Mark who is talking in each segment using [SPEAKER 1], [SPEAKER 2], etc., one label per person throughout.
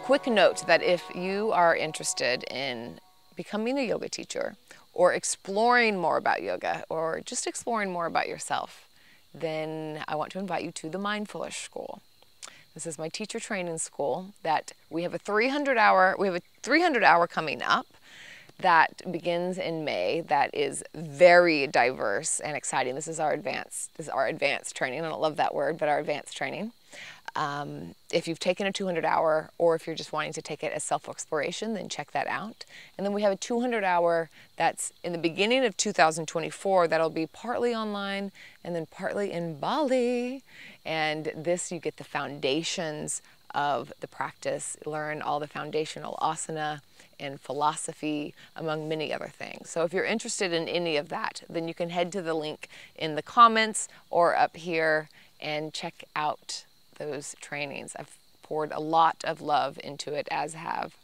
[SPEAKER 1] quick note that if you are interested in becoming a yoga teacher or exploring more about yoga or just exploring more about yourself, then I want to invite you to the Mindfulish School. This is my teacher training school that we have a 300 hour coming up that begins in May that is very diverse and exciting. This is our advanced training. I don't love that word, but our advanced training. If you've taken a 200 hour or if you're just wanting to take it as self-exploration, then check that out. And then we have a 200 hour that's in the beginning of 2024 that'll be partly online and then partly in Bali. And this, you get the foundations of the practice, learn all the foundational asana and philosophy, among many other things. So if you're interested in any of that, then you can head to the link in the comments or up here and check out those trainings. I've poured a lot of love into it, as have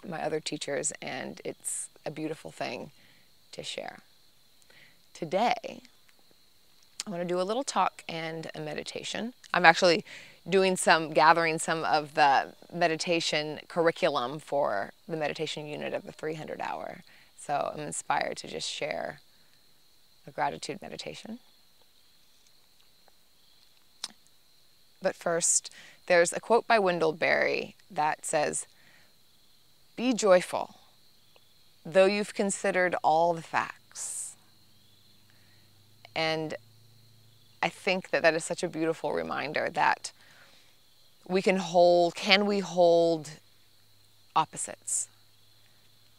[SPEAKER 1] my other teachers, and it's a beautiful thing to share. Today, I want to do a little talk and a meditation. I'm actually gathering some of the meditation curriculum for the meditation unit of the 300 hour. So I'm inspired to just share a gratitude meditation. But first, there's a quote by Wendell Berry that says, "Be joyful, though you've considered all the facts." And I think that is such a beautiful reminder that can we hold opposites?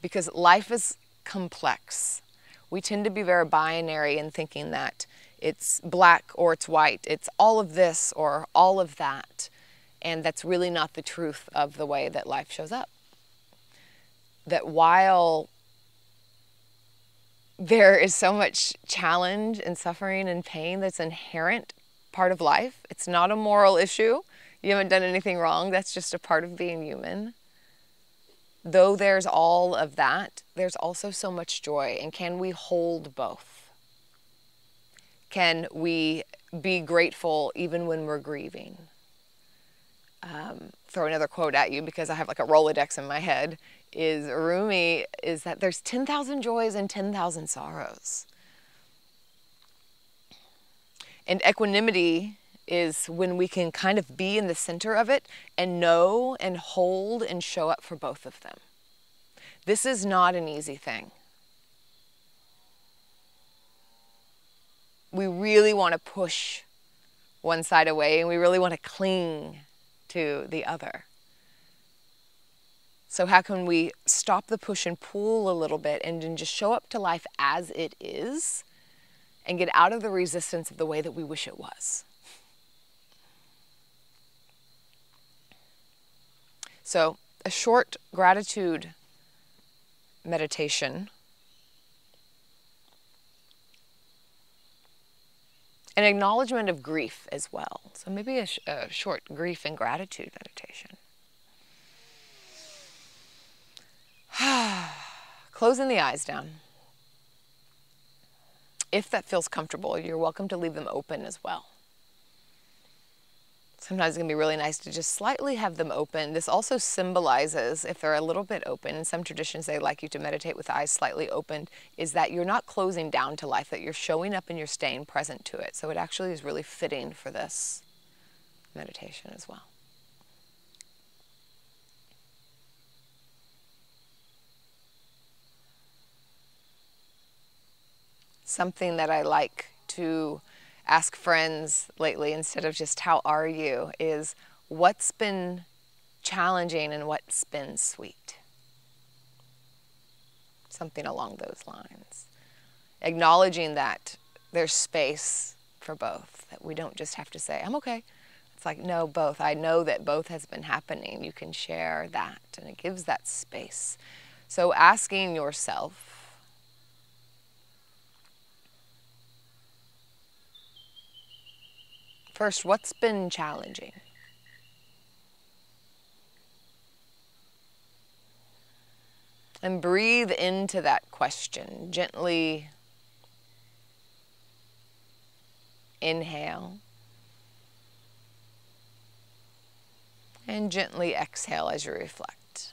[SPEAKER 1] Because life is complex. We tend to be very binary in thinking that it's black or it's white, it's all of this or all of that. And that's really not the truth of the way that life shows up. That while there is so much challenge and suffering and pain that's inherent part of life, it's not a moral issue. You haven't done anything wrong. That's just a part of being human. Though there's all of that, there's also so much joy. And can we hold both? Can we be grateful even when we're grieving? Throw another quote at you because I have like a Rolodex in my head. Rumi is that there's 10,000 joys and 10,000 sorrows. And equanimity is when we can kind of be in the center of it and know and hold and show up for both of them. This is not an easy thing. We really want to push one side away and we really want to cling to the other. So how can we stop the push and pull a little bit and then just show up to life as it is and get out of the resistance of the way that we wish it was? So a short gratitude meditation, an acknowledgement of grief as well. So maybe a short grief and gratitude meditation. Closing the eyes down. If that feels comfortable, you're welcome to leave them open as well. Sometimes it can be really nice to just slightly have them open. This also symbolizes, if they're a little bit open, in some traditions they like you to meditate with eyes slightly opened, is that you're not closing down to life, that you're showing up and you're staying present to it. So it actually is really fitting for this meditation as well. Something that I like to ask friends lately, instead of just how are you, is what's been challenging and what's been sweet. Something along those lines. Acknowledging that there's space for both, that we don't just have to say, I'm okay. It's like, no, both. I know that both has been happening. You can share that, and it gives that space. So asking yourself, first, what's been challenging? And breathe into that question. Gently inhale And gently exhale as you reflect.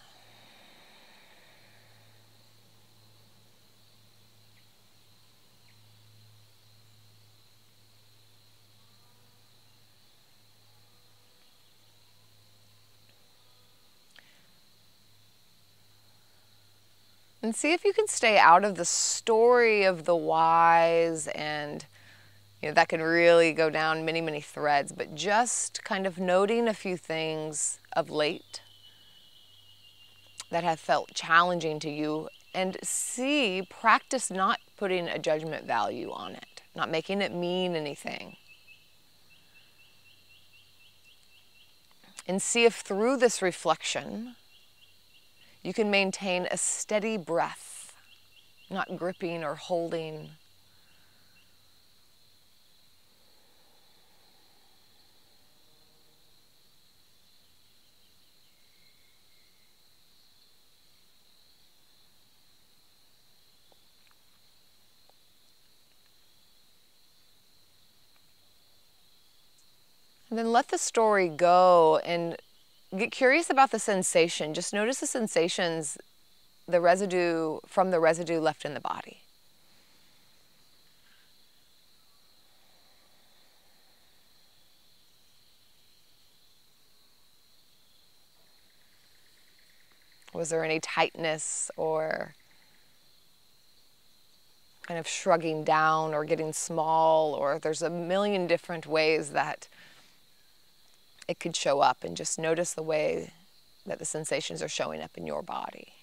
[SPEAKER 1] And see if you can stay out of the story of the whys, and that can really go down many, many threads, but just kind of noting a few things of late that have felt challenging to you, and practice not putting a judgment value on it, not making it mean anything. And see if through this reflection, you can maintain a steady breath, not gripping or holding. And then let the story go and get curious about the sensation. Just notice the sensations, the residue left in the body. Was there any tightness or kind of shrugging down or getting small, or there's a million different ways that it could show up, and just notice the way that the sensations are showing up in your body.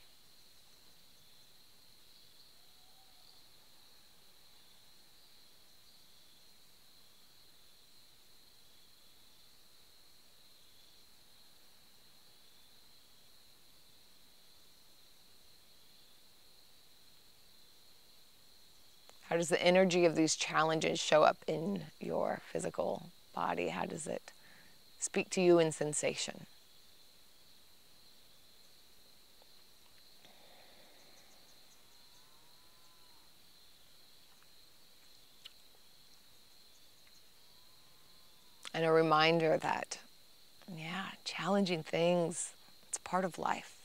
[SPEAKER 1] How does the energy of these challenges show up in your physical body? How does it speak to you in sensation? And a reminder that, challenging things, it's part of life.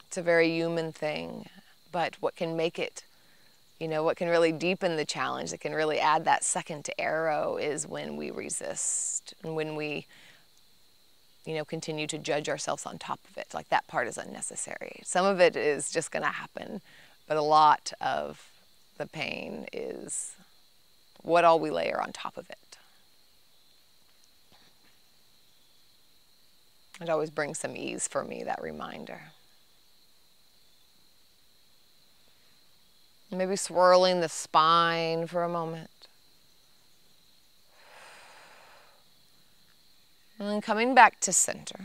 [SPEAKER 1] It's a very human thing, but what can make it, what can really deepen the challenge, that can really add that second arrow, is when we resist and when we, continue to judge ourselves on top of it. Like, that part is unnecessary. Some of it is just going to happen, but a lot of the pain is what all we layer on top of it. It always brings some ease for me, that reminder. Maybe swirling the spine for a moment. And then coming back to center.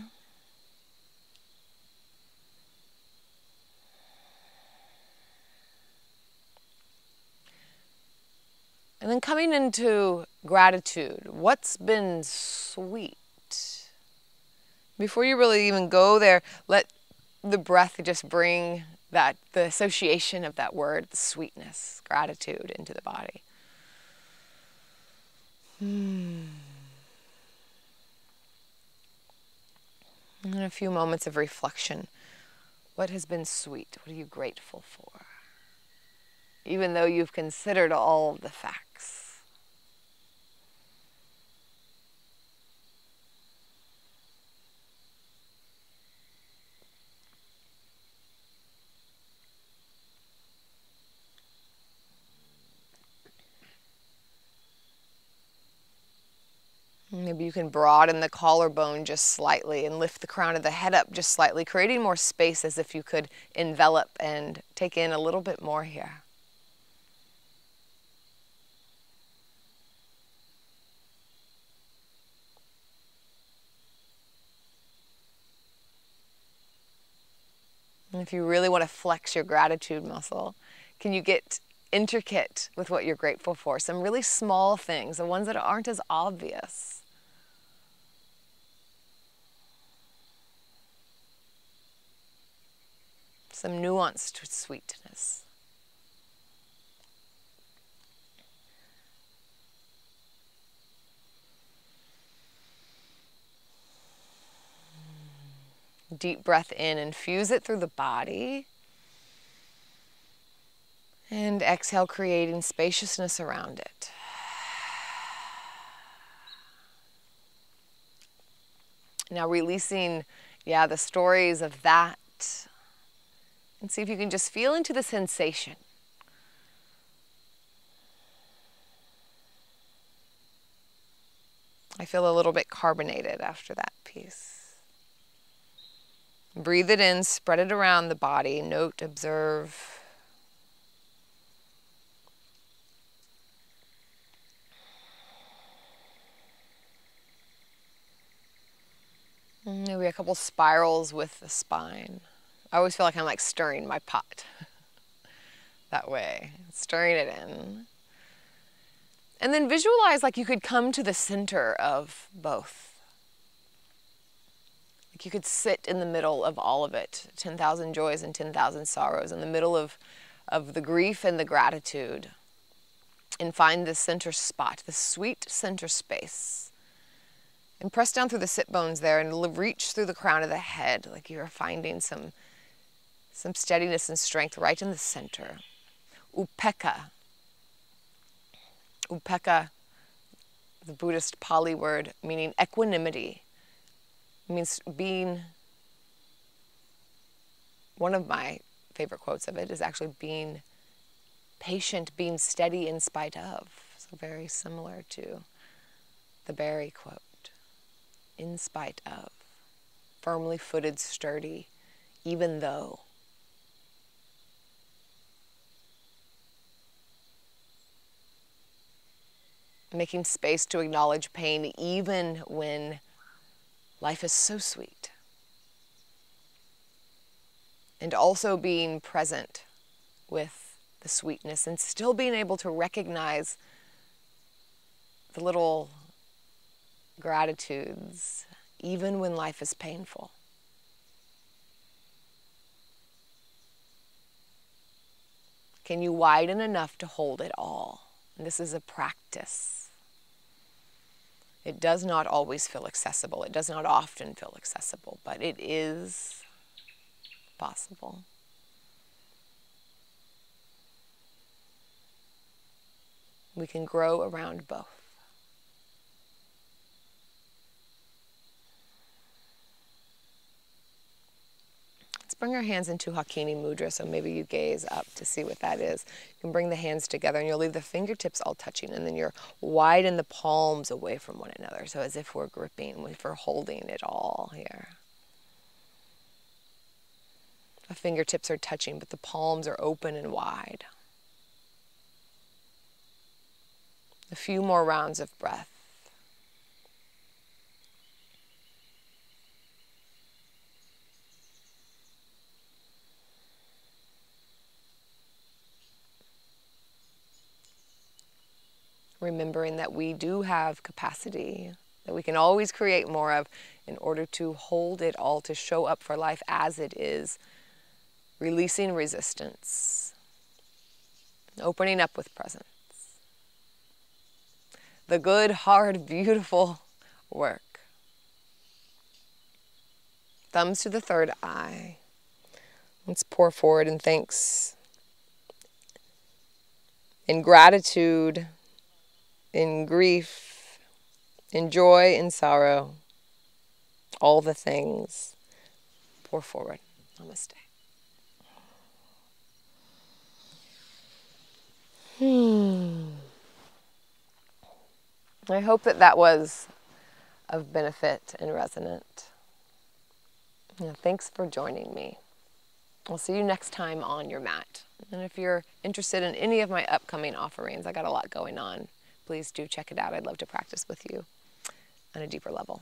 [SPEAKER 1] And then coming into gratitude. What's been sweet? Before you really even go there, let the breath just bring the association of that word, the sweetness, gratitude, into the body. And a few moments of reflection. What has been sweet? What are you grateful for? Even though you've considered all of the facts. Maybe you can broaden the collarbone just slightly and lift the crown of the head up just slightly, creating more space, as if you could envelop and take in a little bit more here. And if you really want to flex your gratitude muscle, can you get intricate with what you're grateful for? Some really small things, the ones that aren't as obvious. Some nuanced sweetness. Deep breath in, infuse it through the body. And exhale, creating spaciousness around it. Now releasing, the stories of that. And see if you can just feel into the sensation. I feel a little bit carbonated after that piece. Breathe it in, spread it around the body, note, observe. Maybe a couple spirals with the spine. I always feel like I'm like stirring my pot that way, stirring it in. And then visualize like you could come to the center of both. Like you could sit in the middle of all of it, 10,000 joys and 10,000 sorrows, in the middle of the grief and the gratitude. And find the center spot, the sweet center space. And press down through the sit bones there and reach through the crown of the head like you're finding some steadiness and strength right in the center. Upekkha. Upekkha, the Buddhist Pali word meaning equanimity. It means being, one of my favorite quotes of it is actually being patient, being steady in spite of. So very similar to the Barry quote. In spite of, firmly footed, sturdy, even though. Making space to acknowledge pain even when life is so sweet. And also being present with the sweetness and still being able to recognize the little gratitudes, even when life is painful. Can you widen enough to hold it all? And this is a practice. It does not always feel accessible. It does not often feel accessible, but it is possible. We can grow around both. Bring our hands into Hakini Mudra, so maybe you gaze up to see what that is. You can bring the hands together and you'll leave the fingertips all touching, and then you're widen the palms away from one another, so as if we're gripping, if we're holding it all here. The fingertips are touching, but the palms are open and wide. A few more rounds of breath. Remembering that we do have capacity, that we can always create more of in order to hold it all, to show up for life as it is, releasing resistance, opening up with presence. The good, hard, beautiful work. Thumbs to the third eye. Let's pour forward in thanks, in gratitude, in grief, in joy, in sorrow, all the things. Pour forward. Namaste. I hope that was of benefit and resonant. Thanks for joining me. I'll see you next time on your mat. And if you're interested in any of my upcoming offerings, I got a lot going on. Please do check it out. I'd love to practice with you on a deeper level.